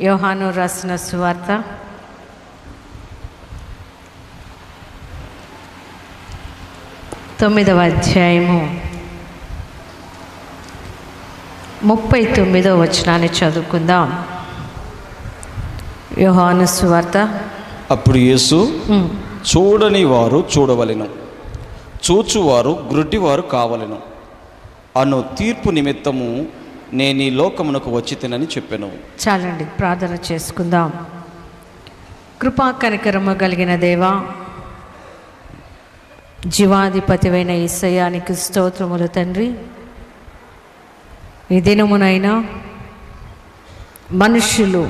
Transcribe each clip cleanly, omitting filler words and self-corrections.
యోహాను రాసిన సువార్త 9వ అధ్యాయము 39వ వచనాన్ని చదువుకుందాం. యోహాను సువార్త. అప్పుడు యేసు, చూడని వారు చూడవలెను, చూచువారు గ్రుడ్డివారు కావలెను అను తీర్పు నిమిత్తము నేను ఈ లోకమునకు వచ్చితినని చెప్పాను. చాలండి, ప్రార్థన చేసుకుందాం. కృపా కనికరము కలిగిన దేవా, జీవాధిపతివైన యేసయ్యానికి స్తోత్రములు తండ్రి. ఈ దినమునైనా మనుషులు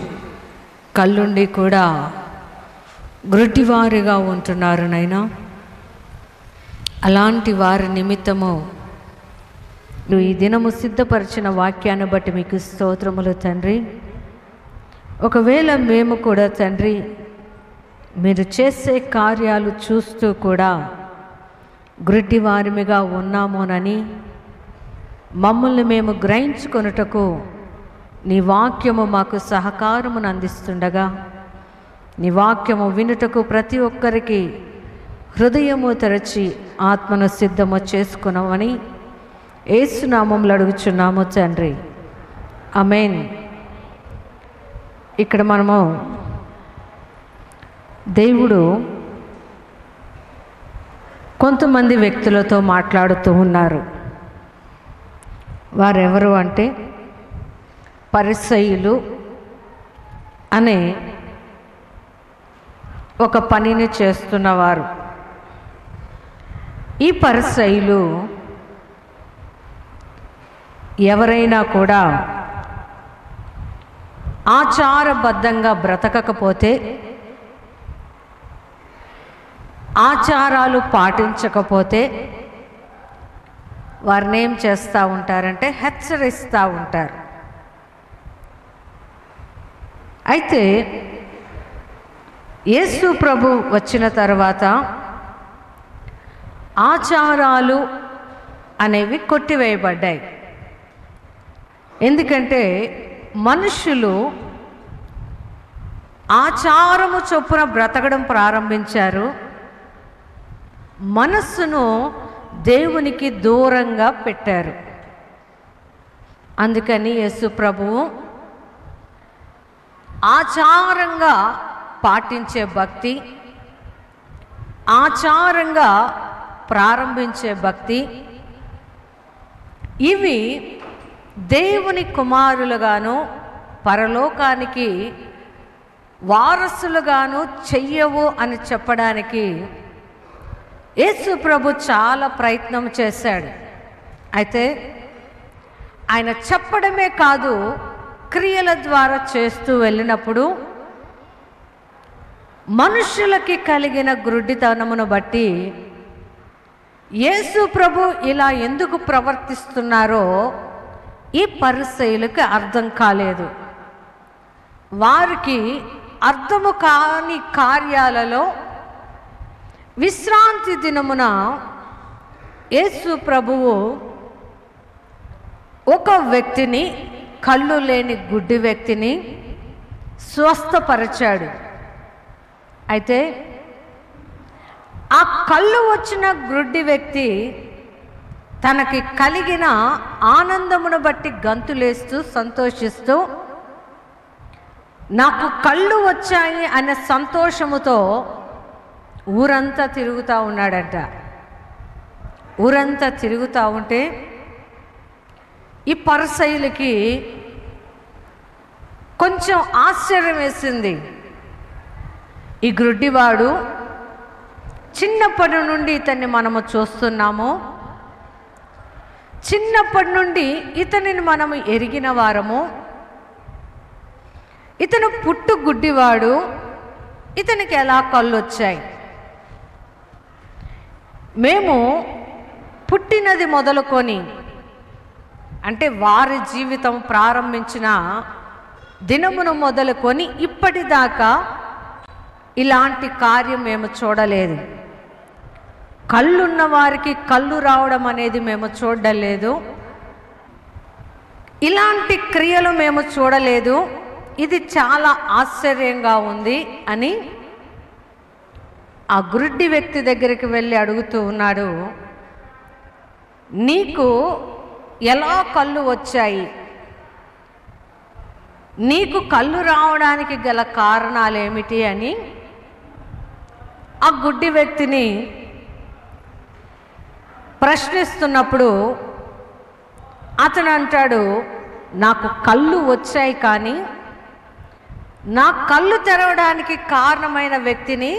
కళ్ళుండి కూడా గ్రుడ్డివారిగా ఉంటున్నారు నైనా. అలాంటి వారి నిమిత్తము నువ్వు ఈ దినము సిద్ధపరిచిన వాక్యాన్ని బట్టి మీకు స్తోత్రములు తండ్రి. ఒకవేళ మేము కూడా తండ్రి మీరు చేసే కార్యాలు చూస్తూ కూడా గ్రుడ్డివారిమిగా ఉన్నామోనని మమ్మల్ని మేము గ్రహించుకొనుటకు నీ వాక్యము మాకు సహకారమును అందిస్తుండగా, నీ వాక్యము వినుటకు ప్రతి ఒక్కరికి హృదయము తెరచి ఆత్మను సిద్ధము చేసుకున్నామని యేసు నామములో అడుగుచున్నాము తండ్రి, ఆమేన్. ఇక్కడ మనము దేవుడు కొంతమంది వ్యక్తులతో మాట్లాడుతూ ఉన్నారు. వారెవరు అంటే పరిసయ్యులు అనే ఒక పనిని చేస్తున్నవారు. ఈ పరిసయ్యులు ఎవరైనా కూడా ఆచారబద్ధంగా బ్రతకకపోతే, ఆచారాలు పాటించకపోతే వారిని ఏం చేస్తూ ఉంటారంటే హెచ్చరిస్తూ ఉంటారు. అయితే యేసు ప్రభు వచ్చిన తర్వాత ఆచారాలు అనేవి కొట్టివేయబడ్డాయి. ఎందుకంటే మనుషులు ఆచారము చొప్పున బ్రతకడం ప్రారంభించారు. మనస్సును దేవునికి దూరంగా పెట్టారు. అందుకని యేసు ప్రభువు ఆచారంగా పాటించే భక్తి, ఆచారంగా ప్రారంభించే భక్తి, ఇవి దేవుని కుమారులుగాను పరలోకానికి వారసులుగాను చెయ్యవు అని చెప్పడానికి యేసు ప్రభు చాలా ప్రయత్నం చేశాడు. అయితే ఆయన చెప్పడమే కాదు, క్రియల ద్వారా చేస్తూ వెళ్ళినప్పుడు మనుషులకి కలిగిన గ్రుడ్డితనమును బట్టి యేసు ప్రభు ఇలా ఎందుకు ప్రవర్తిస్తున్నారో ఈ పరిసయ్యులకు అర్థం కాలేదు. వారికి అర్థము కాని కార్యాలలో విశ్రాంతి దినమున యేసు ప్రభువు ఒక వ్యక్తిని, కళ్ళు లేని గుడ్డి వ్యక్తిని స్వస్థపరిచాడు. అయితే ఆ కళ్ళు వచ్చిన గుడ్డి వ్యక్తి తనకి కలిగిన ఆనందమును బట్టి గంతులేస్తూ సంతోషిస్తూ నాకు కళ్ళు వచ్చాయి అనే సంతోషముతో ఊరంతా తిరుగుతూ ఉన్నాడంట. ఊరంతా తిరుగుతూ ఉంటే ఈ పరిసయ్యులకి కొంచెం ఆశ్చర్యం వేసింది. ఈ గ్రుడ్డివాడు చిన్నప్పటి నుండి ఇతన్ని మనము చూస్తున్నాము, చిన్నప్పటి నుండి ఇతనిని మనము ఎరిగిన వారము, ఇతను పుట్టు గుడ్డివాడు, ఇతనికి ఎలా కళ్ళు వచ్చాయి? మేము పుట్టినది మొదలుకొని అంటే వారి జీవితం ప్రారంభించిన దినమును మొదలుకొని ఇప్పటిదాకా ఇలాంటి కార్యం మేము చూడలేదు. కళ్ళున్న వారికి కళ్ళు రావడం అనేది మేము చూడలేదు. ఇలాంటి క్రియలు మేము చూడలేదు. ఇది చాలా ఆశ్చర్యంగా ఉంది అని ఆ గురుడ్డి వ్యక్తి దగ్గరికి వెళ్ళి అడుగుతూ ఉన్నాడు, నీకు ఎలా కళ్ళు వచ్చాయి? నీకు కళ్ళు రావడానికి గల కారణాలు ఏమిటి అని ఆ గుడ్డి వ్యక్తిని ప్రశ్నిస్తున్నప్పుడు అతను అంటాడు, నాకు కళ్ళు వచ్చాయి కానీ నా కళ్ళు తెరవడానికి కారణమైన వ్యక్తిని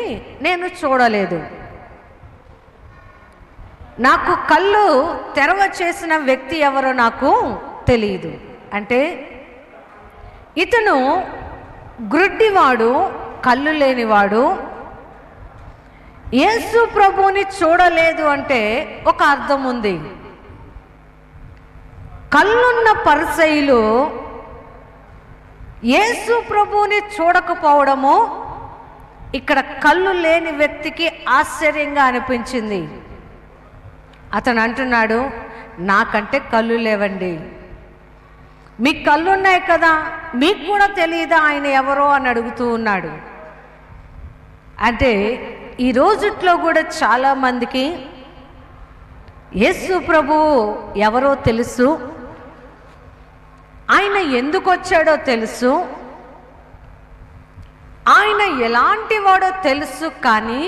నేను చూడలేదు. నాకు కళ్ళు తెరవ చేసిన వ్యక్తి ఎవరో నాకు తెలియదు. అంటే ఇతను గ్రుడ్డివాడు, కళ్ళు లేనివాడు. యేసు ప్రభువుని చూడలేదు అంటే ఒక అర్థం ఉంది. కళ్ళున్న పరిసయ్యులు యేసు ప్రభువుని చూడకపోవడము ఇక్కడ కళ్ళు లేని వ్యక్తికి ఆశ్చర్యంగా అనిపించింది. అతను అంటున్నాడు, నాకంటే కళ్ళు లేవండి, మీకు కళ్ళు ఉన్నాయి కదా, మీకు కూడా తెలియదా ఆయన ఎవరో అని అడుగుతూ ఉన్నాడు. అంటే ఈ రోజుట్లో కూడా చాలామందికి యేసు ప్రభువు ఎవరో తెలుసు, ఆయన ఎందుకు వచ్చాడో తెలుసు, ఆయన ఎలాంటి వాడో తెలుసు, కానీ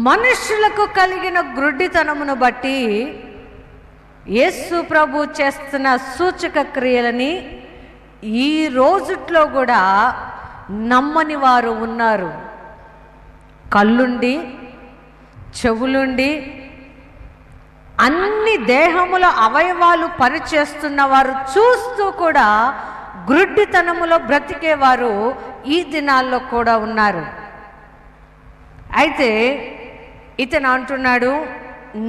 మనుషులకు కలిగిన గ్రుడ్డితనమును బట్టి యేసు ప్రభు చేస్తున్న సూచక క్రియలని ఈ రోజుట్లో కూడా నమ్మని వారు ఉన్నారు. కళ్ళుండి, చెవులుండి, అన్ని దేహముల అవయవాలు పనిచేస్తున్న వారు చూస్తూ కూడా గ్రుడ్డితనములో బ్రతికేవారు ఈ దినాల్లో కూడా ఉన్నారు. అయితే ఇతను అంటున్నాడు,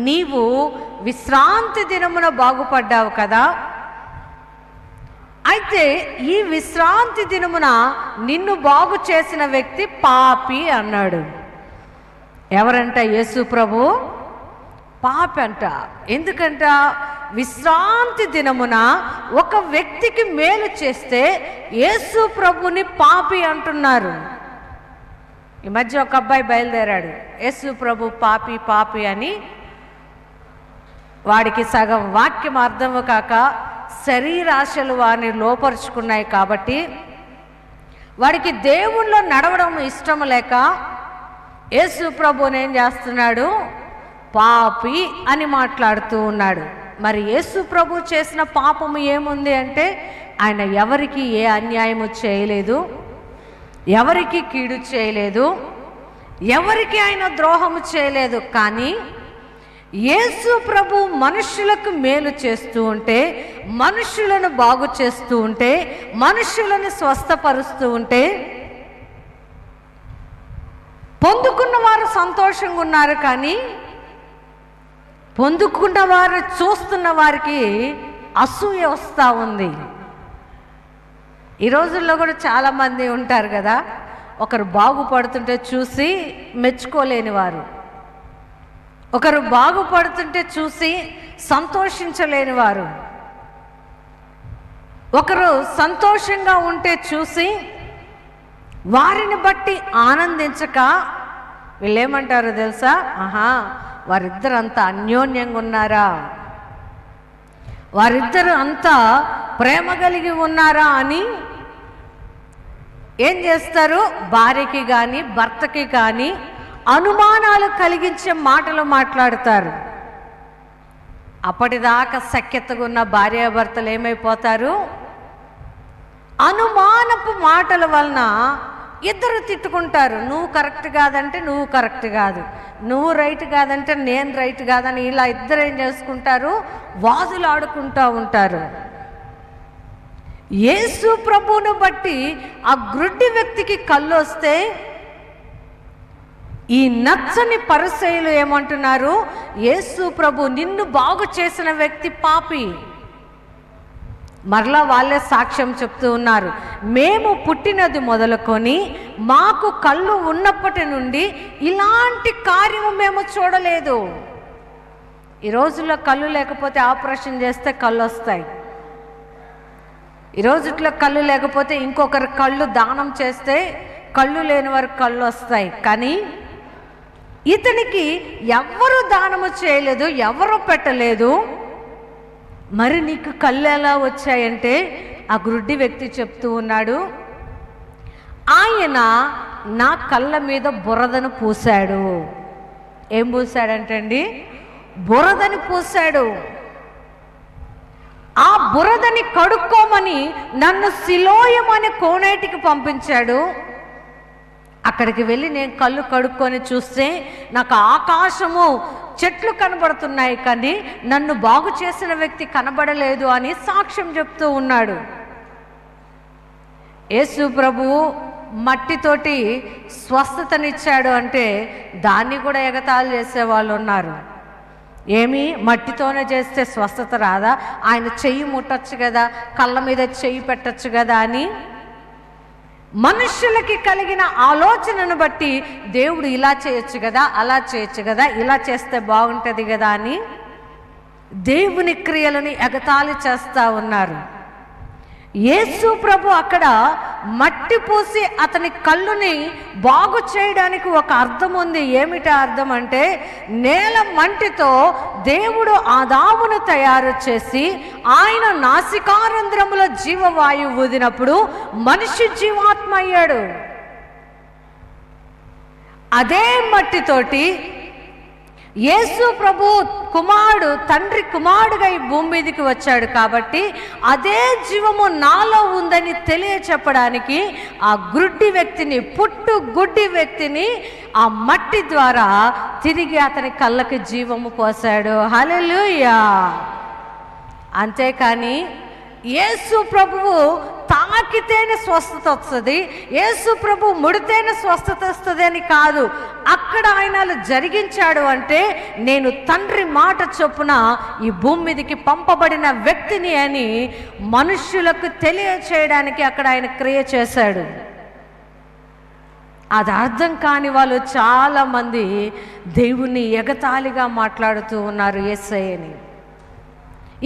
నీవు విశ్రాంతి దినమున బాగుపడ్డావు కదా, అయితే ఈ విశ్రాంతి దినమున నిన్ను బాగు చేసిన వ్యక్తి పాపి అన్నాడు. ఎవరంట? యేసు ప్రభు పాపి అంట. ఎందుకంట? విశ్రాంతి దినమున ఒక వ్యక్తికి మేలు చేస్తే యేసు ప్రభుని పాపి అంటున్నారు. ఈ మధ్య ఒక అబ్బాయి బయలుదేరాడు, యేసు ప్రభు పాపి పాపి అని. వాడికి సగం వాక్యం అర్థము కాక శరీరాశలు వారిని లోపరుచుకున్నాయి కాబట్టి వాడికి దేవుళ్ళో నడవడం ఇష్టం లేక యేసు ప్రభుని ఏం చేస్తున్నాడు? పాపి అని మాట్లాడుతూ ఉన్నాడు. మరి యేసు ప్రభు చేసిన పాపము ఏముంది అంటే, ఆయన ఎవరికి ఏ అన్యాయము చేయలేదు, ఎవరికి కీడు చేయలేదు, ఎవరికి ఆయన ద్రోహము చేయలేదు. కానీ యేసు ప్రభు మనుషులకు మేలు చేస్తూ ఉంటే, మనుషులను బాగు చేస్తూ ఉంటే, మనుషులను స్వస్థపరుస్తూ ఉంటే పొందుకున్న వారు సంతోషంగా ఉన్నారు, కానీ పొందుకున్న వారు చూస్తున్న వారికి అసూయ వస్తూ ఉంది. ఈ రోజుల్లో కూడా చాలామంది ఉంటారు కదా, ఒకరు బాగుపడుతుంటే చూసి మెచ్చుకోలేని వారు, ఒకరు బాగుపడుతుంటే చూసి సంతోషించలేని వారు, ఒకరు సంతోషంగా ఉంటే చూసి వారిని బట్టి ఆనందించక వీళ్ళేమంటారో తెలుసా? ఆహా, వారిద్దరు అంత అన్యోన్యంగా ఉన్నారా, వారిద్దరు అంత ప్రేమ కలిగి ఉన్నారా అని ఏం చేస్తారు? భార్యకి కానీ భర్తకి కానీ అనుమానాలు కలిగించే మాటలు మాట్లాడతారు. అప్పటిదాకా సఖ్యతగా ఉన్న భార్యాభర్తలు ఏమైపోతారు? అనుమానపు మాటల వలన ఇద్దరు తిట్టుకుంటారు. నువ్వు కరెక్ట్ కాదంటే నువ్వు కరెక్ట్ కాదు, నువ్వు రైట్ కాదంటే నేను రైట్ కాదని ఇలా ఇద్దరు ఏం చేసుకుంటారు? వాదులు ఆడుకుంటూ ఉంటారు. యేసు ప్రభువును బట్టి ఆ గ్రుడ్డి వ్యక్తికి కళ్ళు వస్తే ఈ నచ్చని పరిసయ్యులు ఏమంటున్నారు? యేసు ప్రభు నిన్ను బాగు చేసిన వ్యక్తి పాపి. మరలా వాళ్ళే సాక్ష్యం చెప్తూ ఉన్నారు, మేము పుట్టినది మొదలుకొని మాకు కళ్ళు ఉన్నప్పటి నుండి ఇలాంటి కార్యము మేము చూడలేదు. ఈ రోజుల్లో కళ్ళు లేకపోతే ఆపరేషన్ చేస్తే కళ్ళు వస్తాయి. ఈ రోజుట్లో కళ్ళు లేకపోతే ఇంకొకరి కళ్ళు దానం చేస్తే కళ్ళు లేని వారికి కళ్ళు వస్తాయి. కానీ ఇతనికి ఎవరు దానము చేయలేదు, ఎవరు పెట్టలేదు. మరి నీకు కళ్ళు ఎలా వచ్చాయంటే ఆ గుడ్డి వ్యక్తి చెప్తూ ఉన్నాడు, ఆయన నా కళ్ళ మీద బురదను పూశాడు. ఏం పూశాడంటండి? బురదని పూశాడు. ఆ బురదని కడుక్కోమని నన్ను సిలోయం అనే కోనేటికి పంపించాడు. అక్కడికి వెళ్ళి నేను కళ్ళు కడుక్కొని చూస్తే నాకు ఆకాశము, చెట్లు కనబడుతున్నాయి, కానీ నన్ను బాగు చేసిన వ్యక్తి కనబడలేదు అని సాక్ష్యం చెప్తూ ఉన్నాడు. యేసు ప్రభువు మట్టితోటి స్వస్థతనిచ్చాడు అంటే దాన్ని కూడా ఎగతాళి చేసేవాళ్ళు ఉన్నారు. ఏమి, మట్టితోనే చేస్తే స్వస్థత రాదా? ఆయన చెయ్యి ముట్టచ్చు కదా, కళ్ళ మీద చెయ్యి పెట్టచ్చు కదా అని మనుష్యులకి కలిగిన ఆలోచనను బట్టి దేవుడు ఇలా చేయొచ్చు కదా, అలా చేయొచ్చు కదా, ఇలా చేస్తే బాగుంటుంది కదా అని దేవుని క్రియలని ఎగతాళి చేస్తూ ఉన్నారు. యేసు ప్రభు అక్కడ మట్టి పూసి అతని కళ్ళుని బాగు చేయడానికి ఒక అర్థం ఉంది. ఏమిటి అర్థం అంటే, నేల మంటితో దేవుడు ఆదామును తయారు చేసి ఆయన నాసికారంధ్రములో జీవవాయువు ఊదినప్పుడు మనిషి జీవాత్మ అయ్యాడు. అదే మట్టితోటి యేసు ప్రభు కుమారుడు, తండ్రి కుమారుడుగా ఈ భూమి మీదకి వచ్చాడు. కాబట్టి అదే జీవము నాలో ఉందని తెలియచెప్పడానికి ఆ గుడ్డి వ్యక్తిని, గుడ్డి వ్యక్తిని ఆ మట్టి ద్వారా తిరిగి అతని కళ్ళకి జీవము పోసాడు. హల్లెలూయా. అంతేకాని యేసు ప్రభువు తాకితేనే స్వస్థత వస్తుంది, యేసు ప్రభు ముడితేనే స్వస్థత వస్తుంది అని కాదు. అక్కడ ఆయన జరిగించాడు అంటే నేను తండ్రి మాట చొప్పున ఈ భూమి మీదకి పంపబడిన వ్యక్తిని అని మనుష్యులకు తెలియచేయడానికి అక్కడ ఆయన క్రియ చేశాడు. అది అర్థం కాని వాళ్ళు చాలామంది దేవుణ్ణి ఎగతాళిగా మాట్లాడుతూ ఉన్నారు యేసయ్యని.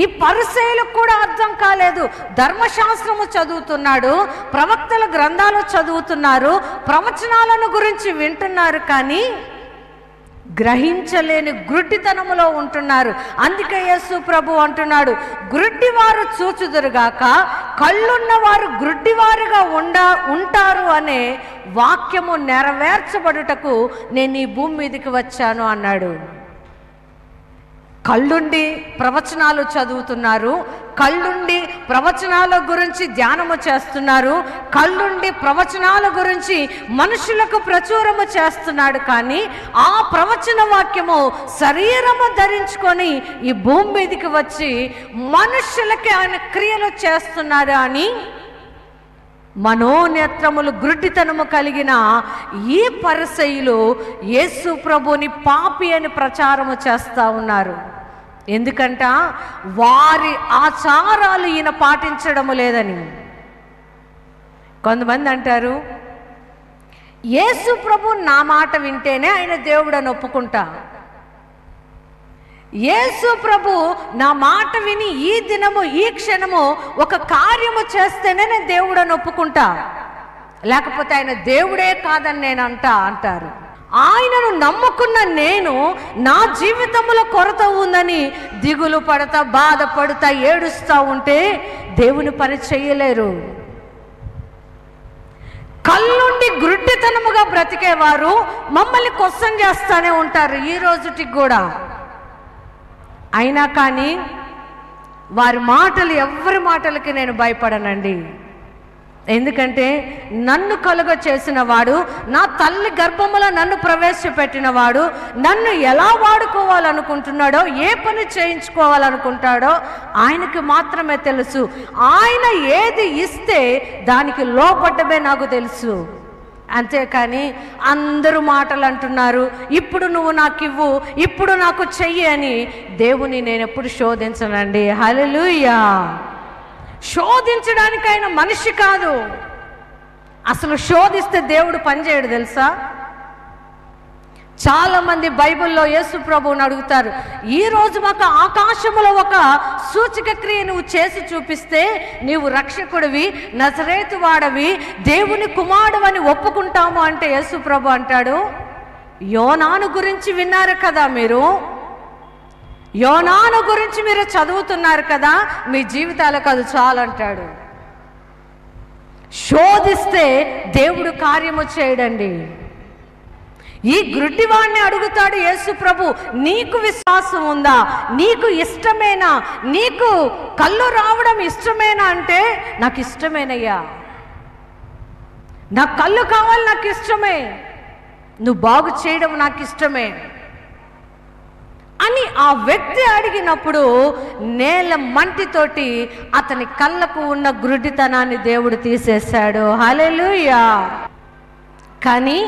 ఈ పరిసయ్యులకు కూడా అర్థం కాలేదు. ధర్మశాస్త్రము చదువుతున్నాడు, ప్రవక్తల గ్రంథాలు చదువుతున్నారు, ప్రవచనాలను గురించి వింటున్నారు, కానీ గ్రహించలేని గుడ్డితనములో ఉంటున్నారు. అందుకే యేసు ప్రభు అంటున్నాడు, గుడ్డివారు చూచుదురుగాక కళ్ళున్న వారు గుడ్డివారుగా ఉంటారు అనే వాక్యము నెరవేర్చబడుటకు నేను ఈ భూమి మీదకి వచ్చాను అన్నాడు. కళ్ళుండి ప్రవచనాలు చదువుతున్నారు, కళ్ళుండి ప్రవచనాల గురించి ధ్యానము చేస్తున్నారు, కళ్ళుండి ప్రవచనాల గురించి మనుషులకు ప్రచురము చేస్తున్నాడు, కానీ ఆ ప్రవచన వాక్యము శరీరము ధరించుకొని ఈ భూమి మీదకి వచ్చి మనుషులకి ఆయన క్రియలు చేస్తున్నాడు అని మనోనేత్రములు గుడ్డితనము కలిగిన ఈ పరిసయ్యులు యేసు ప్రభుని పాపి అని ప్రచారము చేస్తూ ఉన్నారు. ఎందుకంట వారి ఆచారాలు ఈయన పాటించడము లేదని. కొంతమంది అంటారు, యేసు ప్రభు నా మాట వింటేనే ఆయన దేవుడని ఒప్పుకుంటా, యేసు ప్రభు నా మాట విని ఈ దినము ఈ క్షణము ఒక కార్యము చేస్తేనే నేను దేవుడని ఒప్పుకుంటా, లేకపోతే ఆయన దేవుడే కాదని నేను అంటారు. ఆయనను నమ్ముకున్న నేను నా జీవితంలో కొరత ఉందని దిగులు పడతా, బాధపడతా, ఏడుస్తూ ఉంటే దేవుని పని చేయలేరు. కళ్ళుండి గుడ్డితనముగా బ్రతికేవారు మమ్మల్ని క్వశ్చన్ చేస్తూనే ఉంటారు ఈ రోజుటికి కూడా. అయినా కానీ వారి మాటలు, ఎవరి మాటలకి నేను భయపడనండి. ఎందుకంటే నన్ను కలుగ చేసిన వాడు, నా తల్లి గర్భములో నన్ను ప్రవేశపెట్టిన వాడు, నన్ను ఎలా వాడుకోవాలనుకుంటున్నాడో, ఏ పని చేయించుకోవాలనుకుంటాడో ఆయనకి మాత్రమే తెలుసు. ఆయన ఏది ఇస్తే దానికి లోపడ్డమే నాకు తెలుసు. అంతేకాని అందరూ మాటలు అంటున్నారు, ఇప్పుడు నువ్వు నాకు ఇవ్వు, ఇప్పుడు నాకు చెయ్యి అని దేవుని నేను ఎప్పుడు శోధించనండి. హల్లెలూయా. శోధించడానికి ఆయన మనిషి కాదు. అసలు శోధిస్తే దేవుడు పనిచేయడు తెలుసా. చాలామంది బైబిల్లో యేసు ప్రభువుని అడుగుతారు, ఈరోజు మాకు ఆకాశంలో ఒక సూచక క్రియ నువ్వు చేసి చూపిస్తే నీవు రక్షకుడివి, నజరేతు వాడవి, దేవుని కుమారుడు అని ఒప్పుకుంటాము అంటే యేసు ప్రభు అంటాడు, యోనాను గురించి విన్నారు కదా మీరు, యోనాను గురించి మీరు చదువుతున్నారు కదా, మీ జీవితాలకు అది చాలంటాడు. శోధిస్తే దేవుడు కార్యము చేయడండి. ఈ గుడ్డివాణ్ణి అడుగుతాడు యేసు ప్రభు, నీకు విశ్వాసం ఉందా, నీకు ఇష్టమేనా, నీకు కళ్ళు రావడం ఇష్టమేనా అంటే నాకు ఇష్టమేనయ్యా, నా కళ్ళు కావాలి, నాకు ఇష్టమే, నువ్వు బాగు చేయడం నాకు ఇష్టమే అని ఆ వ్యక్తి అడిగినప్పుడు నేల మంటితోటి అతని కళ్ళకు ఉన్న గుడ్డితనాన్ని దేవుడు తీసేశాడు. హల్లెలూయా. కానీ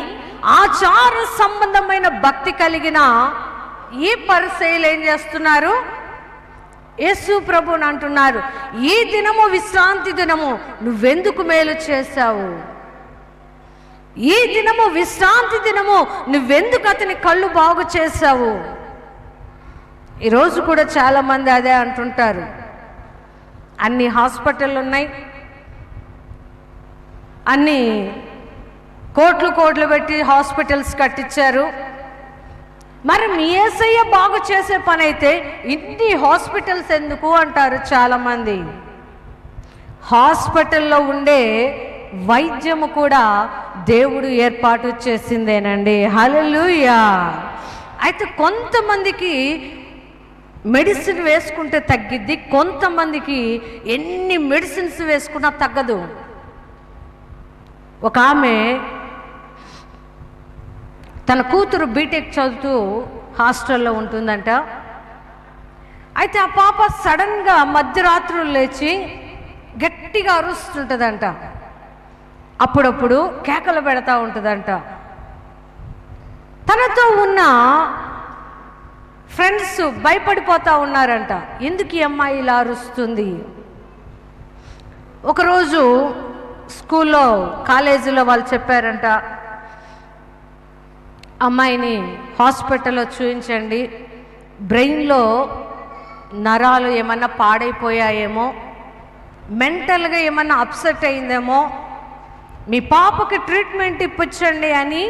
ఆచార సంబంధమైన భక్తి కలిగిన ఈ పరిసయ్యులు ఏం చేస్తున్నారు, యేసు ప్రభువుని అంటున్నారు, ఈ దినము విశ్రాంతి దినము, నువ్వెందుకు మేలు చేశావు, ఈ దినము విశ్రాంతి దినము, నువ్వెందుకు అతని కళ్ళు బాగు చేశావు. ఈరోజు కూడా చాలామంది అదే అంటుంటారు, అన్ని హాస్పిటళ్ళు ఉన్నాయి, అన్ని కోట్లు పెట్టి హాస్పిటల్స్ కట్టించారు, మరి మీ యేసయ్య బాగు చేసే పని అయితే ఇన్ని హాస్పిటల్స్ ఎందుకు అంటారు చాలామంది. హాస్పిటల్లో ఉండే వైద్యము కూడా దేవుడు ఏర్పాటు చేసిందేనండి. హల్లెలూయా. అయితే కొంతమందికి మెడిసిన్ వేసుకుంటే తగ్గిద్ది, కొంతమందికి ఎన్ని మెడిసిన్స్ వేసుకున్నా తగ్గదు. ఒక ఆమె తన కూతురు బీటెక్ చదువుతూ హాస్టల్లో ఉంటుందంట. అయితే ఆ పాప సడన్గా మధ్యరాత్రులు లేచి గట్టిగా అరుస్తుంటుందంట, అప్పుడప్పుడు కేకలు పెడతా ఉంటుందంట. తనతో ఉన్న ఫ్రెండ్స్ భయపడిపోతూ ఉన్నారంట, ఎందుకు ఈ అమ్మాయి ఇలా అరుస్తుంది. ఒకరోజు స్కూల్లో కాలేజీలో వాళ్ళు చెప్పారంట, అమ్మాయిని హాస్పిటల్లో చూపించండి, బ్రెయిన్లో నరాలు ఏమన్నా పాడైపోయాయేమో, మెంటల్గా ఏమన్నా అప్సెట్ అయిందేమో, మీ పాపకి ట్రీట్మెంట్ ఇప్పించండి అని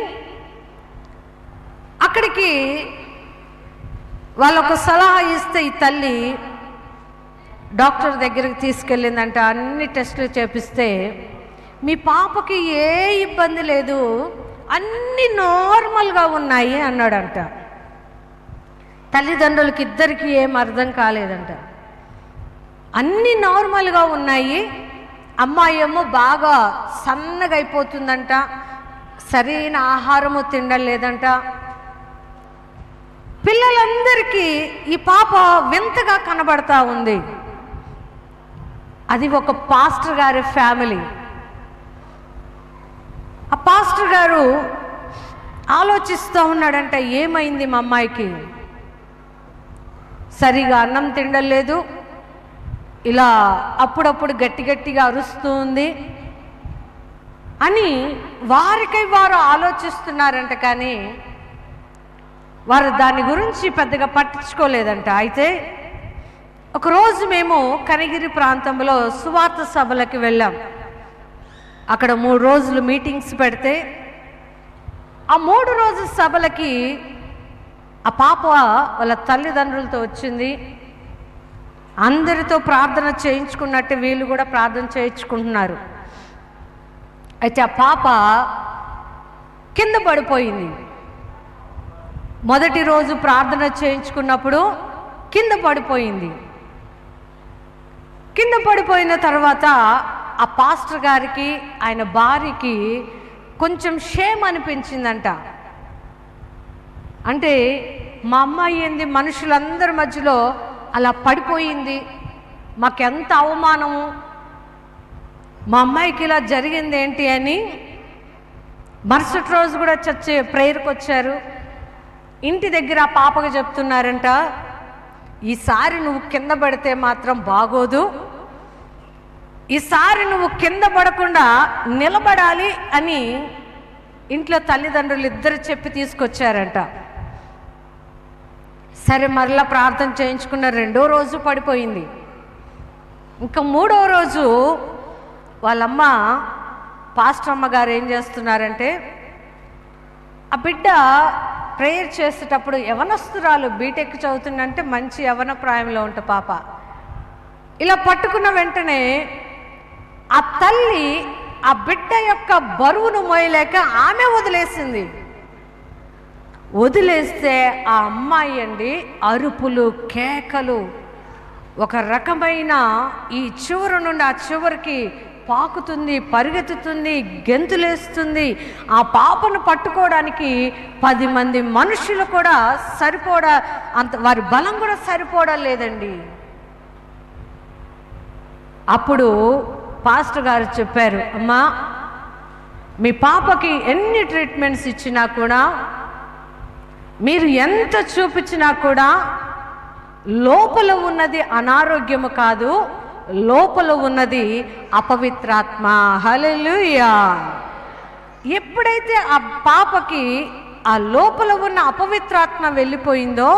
అక్కడికి వాళ్ళొక సలహా ఇస్తే ఈ తల్లి డాక్టర్ దగ్గరికి తీసుకెళ్ళిందంట. అన్ని టెస్టులు చేపిస్తే మీ పాపకి ఏ ఇబ్బంది లేదు, అన్నీ నార్మల్గా ఉన్నాయి అన్నాడంట. తల్లిదండ్రులకి ఇద్దరికి ఏం అర్థం కాలేదంట. అన్నీ నార్మల్గా ఉన్నాయి, అమ్మాయి ఏమో బాగా సన్నగా అయిపోతుందంట, సరైన ఆహారము తినలేదంట. పిల్లలందరికీ ఈ పాప వింతగా కనబడతా ఉంది. అది ఒక పాస్టర్ గారి ఫ్యామిలీ. ఆ పాస్టర్ గారు ఆలోచిస్తూ ఉన్నాడంట, ఏమైంది మా అమ్మాయికి, సరిగా అన్నం తినలేదు, ఇలా అప్పుడప్పుడు గట్టిగా అరుస్తూ ఉంది అని వారికై వారు ఆలోచిస్తున్నారంట. కానీ వారు దాని గురించి పెద్దగా పట్టించుకోలేదంట. అయితే ఒకరోజు మేము కనిగిరి ప్రాంతంలో సువార్త సభలకు వెళ్ళాం. అక్కడ 3 రోజులు మీటింగ్స్ పెడితే ఆ 3 రోజుల సభలకి ఆ పాప వాళ్ళ తల్లిదండ్రులతో వచ్చింది. అందరితో ప్రార్థన చేయించుకున్నట్టు వీళ్ళు కూడా ప్రార్థన చేయించుకుంటున్నారు. అయితే ఆ పాప కింద పడిపోయింది. మొదటి రోజు ప్రార్థన చేయించుకున్నప్పుడు కింద పడిపోయింది. కింద పడిపోయిన తర్వాత ఆ పాస్టర్ గారికి ఆయన భార్యకి కొంచెం షేమ్ అనిపించిందంట. అంటే మా అమ్మాయి ఏంది మనుషులందరి మధ్యలో అలా పడిపోయింది, మాకెంత అవమానము, మా అమ్మాయికి ఇలా జరిగింది ఏంటి అని మరుసటి రోజు కూడా చర్చి ప్రేయర్కి వచ్చారు. ఇంటి దగ్గర ఆ పాపకు చెప్తున్నారంట, ఈసారి నువ్వు కింద పడితే మాత్రం బాగోదు, ఈసారి నువ్వు కింద పడకుండా నిలబడాలి అని ఇంట్లో తల్లిదండ్రులు ఇద్దరు చెప్పి తీసుకొచ్చారంట. సరే మరలా ప్రార్థన చేయించుకున్న 2వ రోజు పడిపోయింది. ఇంకా 3వ రోజు వాళ్ళమ్మ పాస్టర్ అమ్మగారు ఏం చేస్తున్నారంటే, ఆ బిడ్డ ప్రేయర్ చేసేటప్పుడు యవనస్తురాలు బీటెక్ చదువుతుందంటే మంచి యవన ప్రాయంలో ఉంటే పాప ఇలా పట్టుకున్న వెంటనే ఆ తల్లి ఆ బిడ్డ యొక్క బరువును మోయలేక ఆమె వదిలేసింది. వదిలేస్తే ఆ అమ్మాయి అండి అరుపులు, కేకలు, ఒక రకమైన ఈ చివరి నుండి ఆ చివరికి పాకుతుంది, పరిగెత్తుతుంది, గెంతులేస్తుంది. ఆ పాపను పట్టుకోవడానికి 10 మంది మనుషులు కూడా అంత వారి బలం కూడా సరిపోవడం లేదండి. అప్పుడు పాస్టర్ గారు చెప్పారు, అమ్మా మీ పాపకి ఎన్ని ట్రీట్మెంట్స్ ఇచ్చినా కూడా, మీరు ఎంత చూపించినా కూడా లోపల ఉన్నది అనారోగ్యము కాదు, లోపల ఉన్నది అపవిత్రాత్మ. హల్లెలూయా. ఎప్పుడైతే ఆ పాపకి ఆ లోపల ఉన్న అపవిత్రాత్మ వెళ్ళిపోయిందో,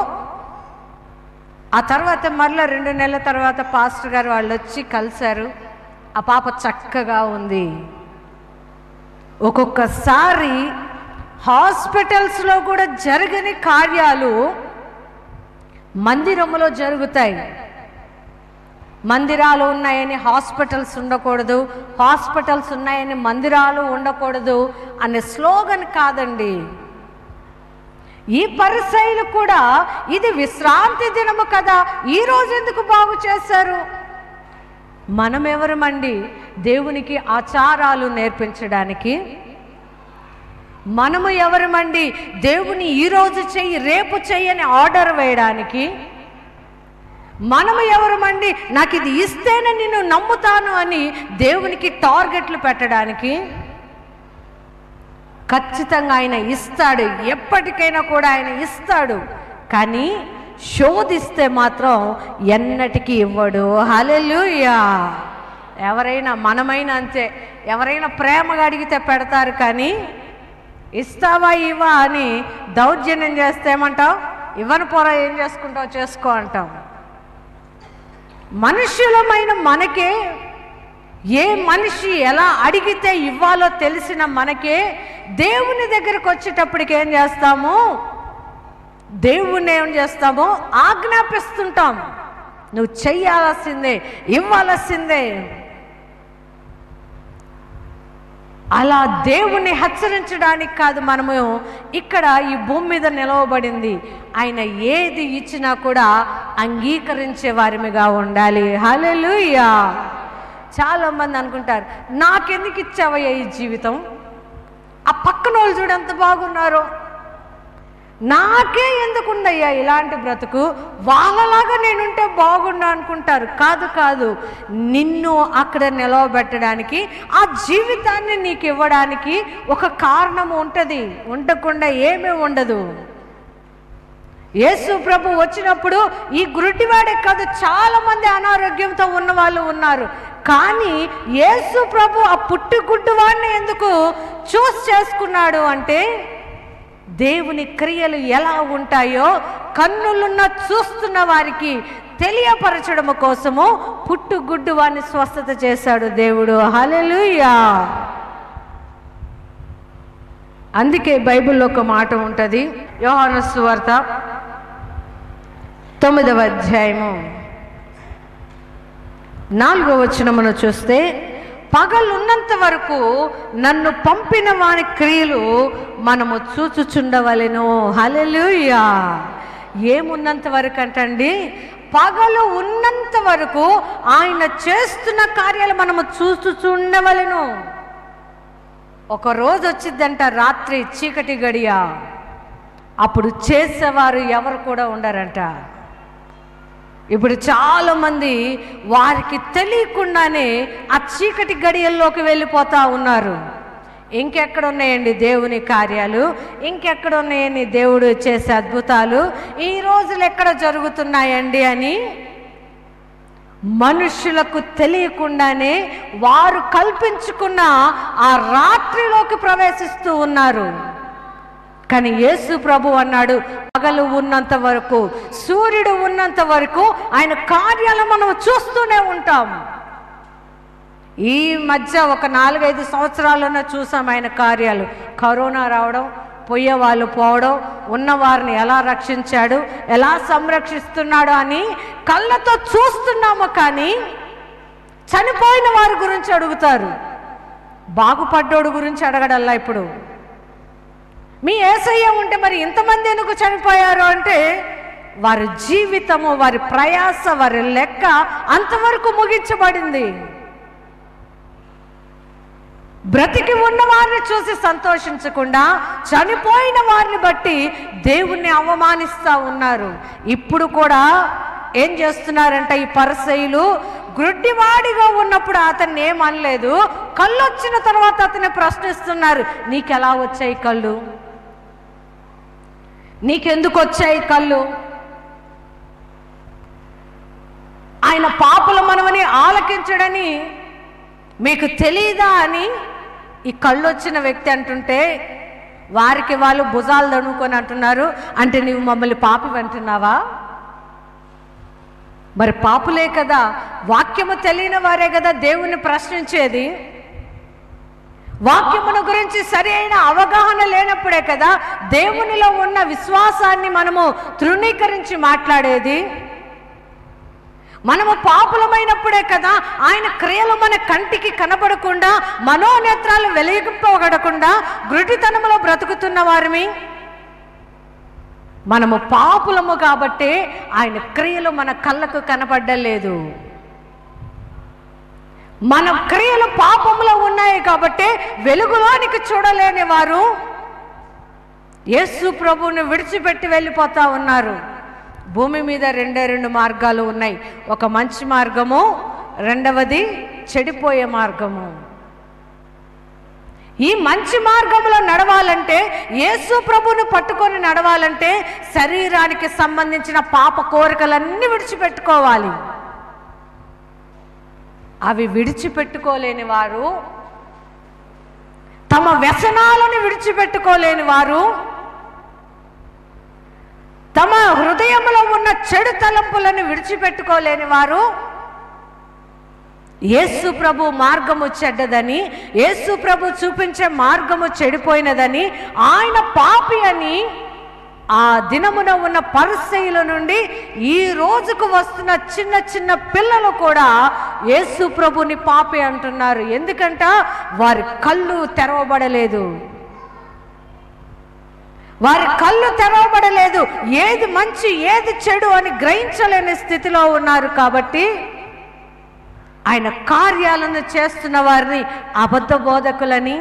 ఆ తర్వాత మరలా 2 నెలల తర్వాత పాస్టర్ గారు వాళ్ళు వచ్చి కలిశారు. ఆ పాప చక్కగా ఉంది. ఒక్కొక్కసారి హాస్పిటల్స్లో కూడా జరగని కార్యాలు మందిరములో జరుగుతాయి. మందిరాలు ఉన్నాయని హాస్పిటల్స్ ఉండకూడదు, హాస్పిటల్స్ ఉన్నాయని మందిరాలు ఉండకూడదు అనే స్లోగన్ కాదండి. ఈ పరిసయ్యులు కూడా ఇది విశ్రాంతి దినము కదా, ఈరోజు ఎందుకు బాగు చేశారు? మనం ఎవరమండి దేవునికి ఆచారాలు నేర్పించడానికి? మనము ఎవరమండి దేవుని ఈరోజు చెయ్యి రేపు చెయ్యని ఆర్డర్ వేయడానికి? మనము ఎవరమండి నాకు ఇది ఇస్తేనే నిన్ను నమ్ముతాను అని దేవునికి టార్గెట్లు పెట్టడానికి? ఖచ్చితంగా ఆయన ఇస్తాడు, ఎప్పటికైనా కూడా ఆయన ఇస్తాడు. కానీ శోధిస్తే మాత్రం ఎన్నటికీ ఇవ్వడు. హల్లెలూయా. ఎవరైనా మనమైనా అంతే, ఎవరైనా ప్రేమగా అడిగితే పెడతారు, కానీ ఇస్తావా ఇవా అని దౌర్జన్యం చేస్తే ఏమంటావు? ఇవ్వను పోరా, ఏం చేసుకుంటావు చేసుకో అంటాం. మనుషులమైన మనకే, ఏ మనిషి ఎలా అడిగితే ఇవ్వాలో తెలిసిన మనకే దేవుని దగ్గరకు వచ్చేటప్పటికి ఏం చేస్తాము? దేవుణ్ణి ఏం చేస్తామో ఆజ్ఞాపిస్తుంటాం. నువ్వు చెయ్యాల్సిందే, ఇవ్వాల్సిందే. అలా దేవుణ్ణి హెచ్చరించడానికి కాదు మనము ఇక్కడ ఈ భూమి మీద నిలవబడింది. ఆయన ఏది ఇచ్చినా కూడా అంగీకరించే వారిగా ఉండాలి. హల్లెలూయా. చాలా మంది అనుకుంటారు, నాకెందుకు ఇచ్చావయ్యా ఈ జీవితం, ఆ పక్కన వాళ్ళు చూడు ఎంత బాగున్నారో, నాకే ఎందుకుందయ్యా ఇలాంటి బ్రతుకు, వాళ్ళలాగా నేనుంటే బాగుండు అనుకుంటారు. కాదు కాదు, నిన్ను అక్కడ నిలవబెట్టడానికి, ఆ జీవితాన్ని నీకు ఇవ్వడానికి ఒక కారణం ఉంటుంది. ఉండకుండా ఏమీ ఉండదు. యేసు ప్రభు వచ్చినప్పుడు ఈ గుడ్డివాడే కాదు, చాలా మంది అనారోగ్యంతో ఉన్న వాళ్ళు ఉన్నారు. కానీ యేసు ప్రభు ఆ పుట్టి గుడ్డివాడిని ఎందుకు చూస్ చేసుకున్నాడు అంటే, దేవుని క్రియలు ఎలా ఉంటాయో కన్నులున్న చూస్తున్న వారికి తెలియపరచడం కోసము పుట్టుగుడ్డు వారిని స్వస్థత చేశాడు దేవుడు. హల్లెలూయా. అందుకే బైబిల్లో ఒక మాట ఉంటుంది, యోహాను సువార్త 9వ అధ్యాయము 4వ వచనమును చూస్తే, పగలున్నంత వరకు నన్ను పంపిన వాని క్రియలు మనము చూచుచుండవలెను. హల్లెలూయా. ఏమున్నంత వరకు అంటండి? పగలు ఉన్నంత వరకు ఆయన చేస్తున్న కార్యాలు మనము చూచుచుండవలెను. ఒక రోజు వచ్చిందంట, రాత్రి చీకటి గడియ, అప్పుడు చేసేవారు ఎవరు కూడా ఉండరంట. ఇప్పుడు చాలామంది వారికి తెలియకుండానే ఆ చీకటి గడియల్లోకి వెళ్ళిపోతూ ఉన్నారు. ఇంకెక్కడ ఉన్నాయండి దేవుని కార్యాలు, ఇంకెక్కడ ఉన్నాయండి దేవుడు చేసే అద్భుతాలు, ఈ రోజులు ఎక్కడ జరుగుతున్నాయండి అని మనుషులకు తెలియకుండానే వారు కల్పించుకున్న ఆ రాత్రిలోకి ప్రవేశిస్తూ ఉన్నారు. కానీ యేసు ప్రభు అన్నాడు, పగలు ఉన్నంత వరకు, సూర్యుడు ఉన్నంత వరకు ఆయన కార్యాలు మనం చూస్తూనే ఉంటాం. ఈ మధ్య ఒక 4-5 సంవత్సరాల్లోనే చూసాం ఆయన కార్యాలు. కరోనా రావడం, పోయే వాళ్ళు పోవడం, ఉన్నవారిని ఎలా రక్షించాడు, ఎలా సంరక్షిస్తున్నాడు అని కళ్ళతో చూస్తున్నాము. కానీ చనిపోయిన వారి గురించి అడుగుతారు, బాగుపడ్డోడు గురించి అడగడల్లా. ఇప్పుడు మీ యేసయ్య ఉంటే మరి ఇంతమంది ఎందుకు చనిపోయారు అంటే, వారి జీవితము, వారి ప్రయాస, వారి లెక్క అంతవరకు ముగించబడింది. బ్రతికి ఉన్న వారిని చూసి సంతోషించకుండా చనిపోయిన వారిని బట్టి దేవుణ్ణి అవమానిస్తూ ఉన్నారు. ఇప్పుడు కూడా ఏం చేస్తున్నారంటే ఈ పరిసయ్యులు, గ్రుడ్డివాడిగా ఉన్నప్పుడు అతన్ని ఏమనలేదు, కళ్ళు వచ్చిన తర్వాత అతన్ని ప్రశ్నిస్తున్నారు, నీకెలా వచ్చాయి కళ్ళు, నీకెందుకు వచ్చాయి కళ్ళు, ఆయన పాపుల మనవని ఆలకించడని మీకు తెలీదా అని ఈ కళ్ళు వచ్చిన వ్యక్తి అంటుంటే, వారికి వాళ్ళు భుజాలు దణుకొని అంటున్నారు, అంటే నువ్వు మమ్మల్ని పాపి అంటున్నావా? మరి పాపులే కదా, వాక్యము తెలియని వారే కదా దేవుణ్ణి ప్రశ్నించేది. వాక్యమును గురించి సరి అయిన అవగాహన లేనప్పుడే కదా దేవునిలో ఉన్న విశ్వాసాన్ని మనము తృణీకరించి మాట్లాడేది. మనము పాపులమైనప్పుడే కదా ఆయన క్రియలు మన కంటికి కనబడకుండా, మనోనేత్రాలు వెలిగిపోగడకుండా గుడ్డితనములో బ్రతుకుతున్న వారిని. మనము పాపులము కాబట్టి ఆయన క్రియలు మన కళ్ళకు కనబడలేదు. మన క్రియలు పాపములో ఉన్నాయి కాబట్టి వెలుగులోనికి చూడలేని వారు యేసు ప్రభువుని విడిచిపెట్టి వెళ్ళిపోతా ఉన్నారు. భూమి మీద 2 మార్గాలు ఉన్నాయి. ఒక మంచి మార్గము, రెండవది చెడిపోయే మార్గము. ఈ మంచి మార్గంలో నడవాలంటే, యేసు ప్రభువుని పట్టుకొని నడవాలంటే శరీరానికి సంబంధించిన పాప కోరికలన్నీ విడిచిపెట్టుకోవాలి. అవి విడిచిపెట్టుకోలేని వారు, తమ వ్యసనాలను విడిచిపెట్టుకోలేని వారు, తమ హృదయంలో ఉన్న చెడు తలంపులను విడిచిపెట్టుకోలేని వారు, యేసు ప్రభు మార్గము చెడ్డదని, యేసు ప్రభు చూపించే మార్గము చెడిపోయినదని, ఆయన పాపి అని ఆ దినమున ఉన్న పరిసయ్యుల నుండి ఈ రోజుకు వస్తున్న చిన్న చిన్న పిల్లలు కూడా యేసు ప్రభుని పాపి అంటున్నారు. ఎందుకంటే వారి కళ్ళు తెరవబడలేదు, వారి కళ్ళు తెరవబడలేదు. ఏది మంచి ఏది చెడు అని గ్రహించలేని స్థితిలో ఉన్నారు. కాబట్టి ఆయన కార్యాలను చేస్తున్న వారిని అబద్ధ బోధకులని,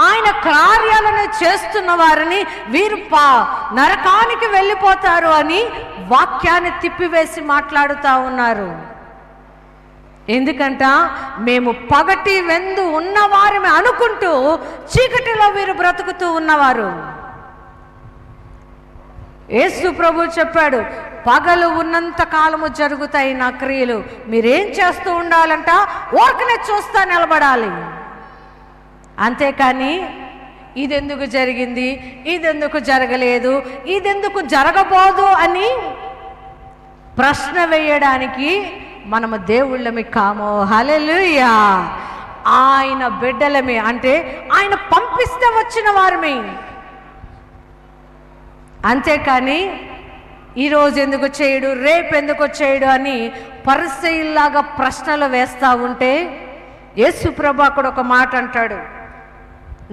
ఆయన కార్యాలను చేస్తున్న వారిని వీరు నరకానికి వెళ్ళిపోతారు అని వాక్యాన్ని తిప్పివేసి మాట్లాడుతూ ఉన్నారు. ఎందుకంట మేము పగటి వెందు ఉన్నవారిని అనుకుంటూ చీకటిలో వీరు బ్రతుకుతూ ఉన్నవారు. యేసు ప్రభు చెప్పాడు, పగలు ఉన్నంత కాలము జరుగుతాయి నా క్రియలు. మీరేం చేస్తూ ఉండాలంట, ఊరికనే చూస్తా నిలబడాలి. అంతేకాని ఇదెందుకు జరిగింది, ఇదెందుకు జరగలేదు, ఇదెందుకు జరగబోదు అని ప్రశ్న వేయడానికి మనము దేవుళ్ళమి కాము. హల్లెలూయా. ఆయన బిడ్డలమే, అంటే ఆయన పంపిస్తే వచ్చిన వారమే. అంతేకాని ఈరోజు ఎందుకు చేయడు, రేపు ఎందుకు చేయడు అని పరిసయ్యుల్లాగా ప్రశ్నలు వేస్తూ ఉంటే యేసు ప్రభు అక్కడ ఒక మాట అంటాడు.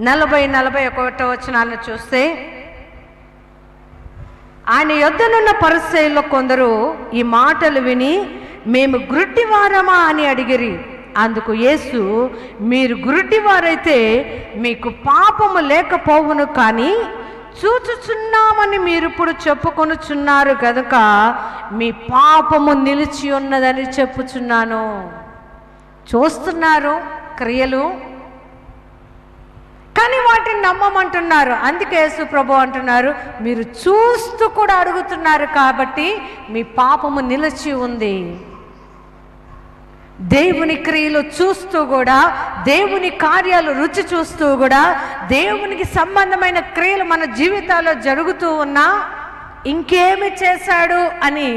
40-41 వచనాలను చూస్తే, ఆయన యొద్దనున్న పరిసయ్యుల్లో కొందరు ఈ మాటలు విని మేము గ్రుడ్డివారమా అని అడిగిరి. అందుకు యేసు, మీరు గ్రుడ్డివారైతే మీకు పాపము లేకపోవును, కానీ చూచుచున్నామని మీరు ఇప్పుడు చెప్పుకొనుచున్నారు కనుక మీ పాపము నిలిచి ఉన్నదని చెప్పుచున్నాను. చూస్తున్నారు క్రియలు, కానీ వాటిని నమ్మమంటున్నారు. అందుకే యేసు ప్రభు అంటున్నారు, మీరు చూస్తూ కూడా అడుగుతున్నారు కాబట్టి మీ పాపము నిలిచి ఉంది. దేవుని క్రియలు చూస్తూ కూడా, దేవుని కార్యాలు రుచి చూస్తూ కూడా, దేవునికి సంబంధమైన క్రియలు మన జీవితాల్లో జరుగుతూ ఉన్నా ఇంకేమి చేశాడు అని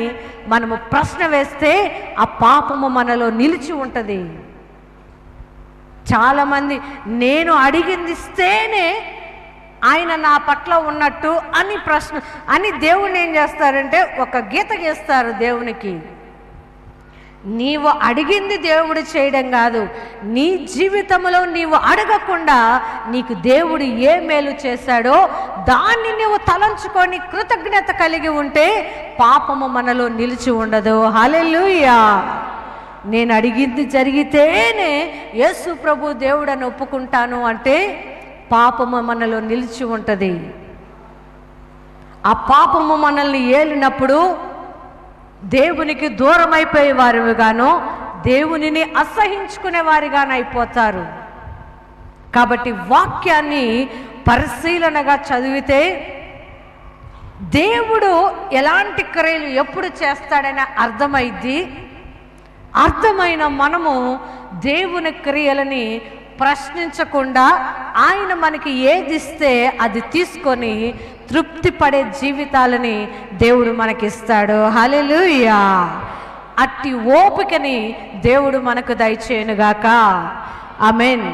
మనము ప్రశ్న వేస్తే ఆ పాపము మనలో నిలిచి ఉంటుంది. చాలామంది నేను అడిగింది ఇస్తేనే ఆయన నా పట్ల ఉన్నట్టు అని దేవుణ్ణి ఏం చేస్తారంటే ఒక గీత గీస్తారు దేవునికి. నీవు అడిగింది దేవుడు చేయడం కాదు, నీ జీవితంలో నీవు అడగకుండా నీకు దేవుడు ఏ మేలు చేశాడో దాన్ని నీవు తలంచుకొని కృతజ్ఞత కలిగి ఉంటే పాపము మనలో నిలిచి ఉండదు. హల్లెలూయా. నేను అడిగింది జరిగితేనే యేసు ప్రభు దేవుడని ఒప్పుకుంటాను అంటే పాపము మనలో నిలిచి ఉంటుంది. ఆ పాపము మనల్ని ఏలినప్పుడు దేవునికి దూరం అయిపోయే వారిగాను, దేవునిని అసహించుకునే వారిగాను అయిపోతారు. కాబట్టి వాక్యాన్ని పరిశీలనగా చదివితే దేవుడు ఎలాంటి క్రియలు ఎప్పుడు చేస్తాడని అర్థమైద్ది. అర్థమైన మనము దేవుని క్రియలని ప్రశ్నించకుండా ఆయన మనకి ఏది ఇస్తే అది తీసుకొని తృప్తి పడే జీవితాలని దేవుడు మనకిస్తాడు. హల్లెలూయా. అట్టి ఓపికని దేవుడు మనకు దయచేయునుగాక. ఆమేన్.